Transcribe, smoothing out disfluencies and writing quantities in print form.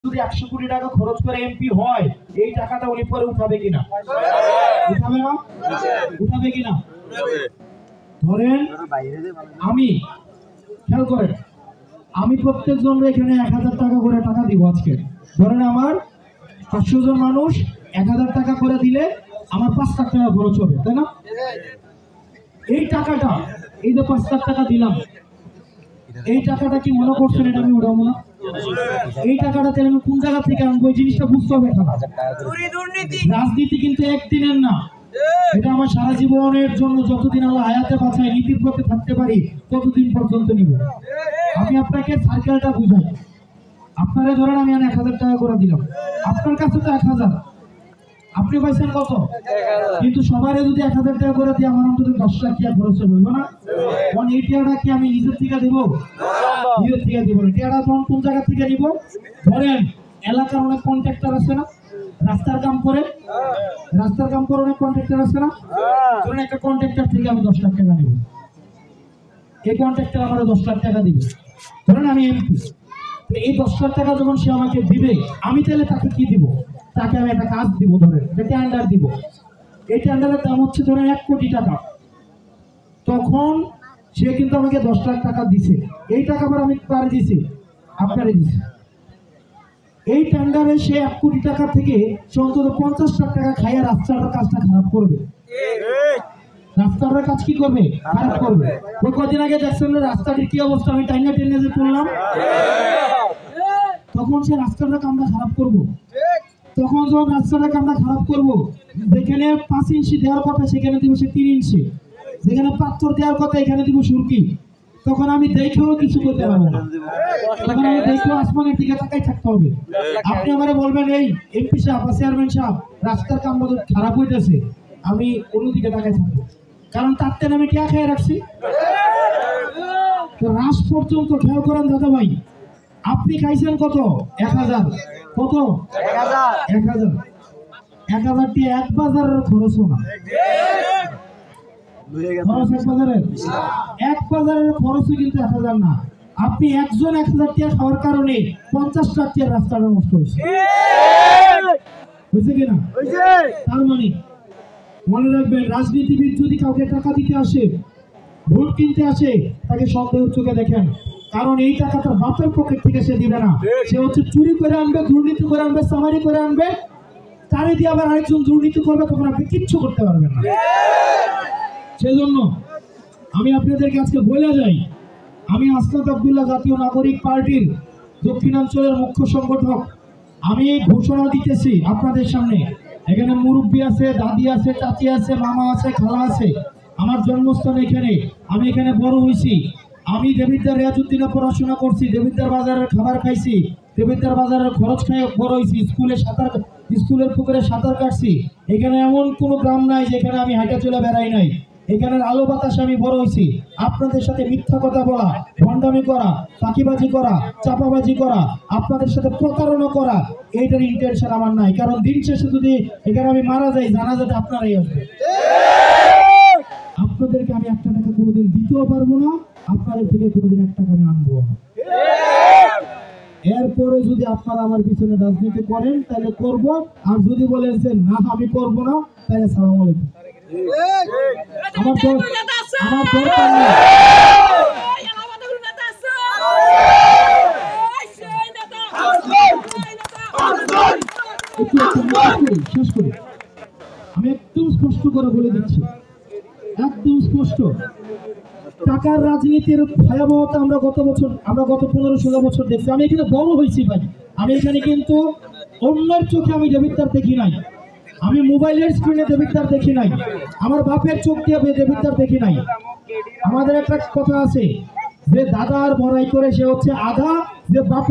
যদি 100 কোটি টাকা খরচ করে এমপি হয়, এই টাকাটা উনি পরে উঠাবে কিনা? উঠাবে না? উঠাবে কিনা? ধরেন আমি, খেয়াল করেন, আমি প্রত্যেকজন এখানে 1000 টাকা করে টাকা দিব আজকে। ধরেন আমার 500 জন মানুষ 1000 টাকা করে দিলে আমার 5 লাখ টাকা খরচ হবে, তাই না? এই টাকাটা, এই যে 5 লাখ টাকা দিলাম, এই টাকাটা কি মনে করছেন এটা আমি উঠাবো না? এই টাকাটা তাহলে আমি কোন জায়গা থেকে আনবো? এই জিনিসটা বুঝতে হবে। রাজনীতি কিন্তু একদিনের না, এটা আমার সারা জীবনের জন্য, যতদিন আল্লাহ হায়াতে বাঁচায় নীতির পথে থাকতে পারি ততদিন পর্যন্ত নিব। আমি আপনাকে সার্কেলটা বুঝাই। আপনারা ধরেন আমি 1000 টাকা করে দিলাম, আপনার কাছে তো 1000, আপনি পাইছেন কত? কিন্তু সবাই যদি 1000 টাকা করে দিয়ে আমার অন্তত 10 লাখ টাকা খরচ হইব না? কারণ এই টাকাটা কি আমি নিজের থেকে দিব? নিজের থেকে দিব না। টাকাটা তখন কোন জায়গা থেকে নিব? ধরেন এলাকার অনেক কন্ট্রাক্টর আছে না, রাস্তার কাম করে, রাস্তার কাম করে অনেক কন্ট্রাক্টর আছে না? ধরেন একটা কন্ট্রাক্টর থেকে আমি 10 লাখ টাকা নিব, এই কন্ট্রাক্টর আমার 10 লাখ টাকা দিবে। ধরেন আমি এমপি, এই 10 লাখ টাকা যখন সে আমাকে দিবে, আমি তাহলে তাকে কি দিব? তাকে আমি একটা কাজ দিব, ধরেন একটা টেন্ডার দিব। এই টেন্ডারের দাম হচ্ছে ধরেন 1 কোটি টাকা। তখন সে কিন্তু আমাকে 10 লাখ টাকা দিছে, এই টাকা আবার আমি কারে দিছি? আপনারে দিছি। এই টেন্ডারে সে 1 কোটি টাকা থেকে অন্তত 50 লাখ টাকা খাইয়া রাস্তার কাজটা খারাপ করবে। রাস্তার কাজ কি করবে? খারাপ করবে। ওই কদিন আগে দেখছেন রাস্তাটির কি অবস্থা, আমি টাইনা টেনে যে তুললাম, তখন সে রাস্তাটা কামটা খারাপ করবো। তখন যখন রাস্তাটাকে আমরা খারাপ করবো, যেখানে 5 ইঞ্চি দেওয়ার কথা সেখানে দিব সে 3 ইঞ্চি, যেখানে পাথর দেওয়ার কথা এখানে দিব সুরকি। তখন আমি দেখেও কিছু করতে পারবো না, তখন আমি দেখেও আসমানের দিকে তাকাই থাকতে হবে। আপনি আমারে বলবেন এই এমপি সাহেব বা চেয়ারম্যান সাহেব রাস্তার কাম বোধ খারাপ হইতেছে, আমি অন্যদিকে তাকাই থাকবো, কারণ তার তেন আমি টিয়া খেয়ে রাখছি। তো রাস পর্যন্ত খেয়াল করেন দাদা ভাই, আপনি খাইছেন কত? 1000। কত? 1000। 1000 টি এক বাজারের খরচ না, খরচ এক বাজারের, এক বাজারের খরচই কিন্তু 1000 না। আপনি একজন 1000 টাকা খাওয়ার কারণে 50 লাখ টাকার রাস্তাটা নষ্ট হয়েছে, হয়েছে কিনা? তার মানে মনে রাখবেন, রাজনীতিবিদ যদি কাউকে টাকা দিতে আসে, ভোট কিনতে আসে, তাকে সন্দেহের চোখে দেখেন, কারণ এই টাকা তার বাপের পকেট থেকে সে দিবে না। সে হচ্ছে চুরি করে আনবে, দুর্নীতি করে আনবে, সামারি করে আনবে, তারে দিয়ে আবার আরেকজন দুর্নীতি করবে, তখন আপনি কিচ্ছু করতে পারবেন না। সেজন্য আমি আপনাদেরকে আজকে বলে যাই, আমি আসনাদ আব্দুল্লাহ জাতীয় নাগরিক পার্টির দক্ষিণাঞ্চলের মুখ্য সংগঠক। আমি ঘোষণা দিতেছি আপনাদের সামনে, এখানে মুরব্বী আছে, দাদি আছে, চাচি আছে, মামা আছে, খালা আছে। আমার জন্মস্থান এখানে, আমি এখানে বড় হয়েছি। আমি দেবিদ্দার রিয়াজউদ্দিনে পড়াশোনা করছি, দেবিদ্দার বাজারের খাবার খাইছি, দেবিদ্দার বাজারের খরচ খাই বড় হয়েছি, স্কুলের পুকুরে সাঁতার কাটছি। এখানে এমন কোনো গ্রাম নাই যেখানে আমি হাঁটা চলে বেড়াই নাই। এখানের আলো বাতাসে আমি বড় হয়েছি। আপনাদের সাথে মিথ্যা কথা বলা, ভণ্ডামি করা, ফাঁকিবাজি করা, চাপাবাজি করা, আপনাদের সাথে প্রতারণা করা, এইটার ইন্টেনশন আমার নাই। কারণ দিন শেষে যদি এখানে আমি মারা যাই, জানাজাতে আপনারাই আসবে। আপনাদেরকে আমি 1 টাকা কোনোদিন দিতেও পারবো না, আপনাদের থেকে কোনোদিন 1 টাকা আমি আনবো না। এরপরে যদি আপনারা আমার পিছনে রাজনীতি করেন তাহলে করব, আর যদি বলেন যে না আমি করব না, তাহলে সালাম আলাইকুম। আমার তো দরকার নেই। শেষ করি, আমি একদম স্পষ্ট করে বলে দিচ্ছি, একদম স্পষ্ট, টাকার রাজনীতির ভয়াবহতা আমরা গত 15-16 বছর দেখছি। আমি এখানে বড় হয়েছি ভাই, আমি এখানে কিন্তু অন্যের চোখে আমি দেবিদ্দার দেখি নাই, আমি মোবাইলের স্ক্রিনে দেবিদ্দার দেখি নাই, আমার বাপের চোখ দিয়ে দেবিদ্দার দেখি নাই। আমাদের একটা কথা আছে যে দাদার বড়াই করে সে হচ্ছে আধা, যে বাপের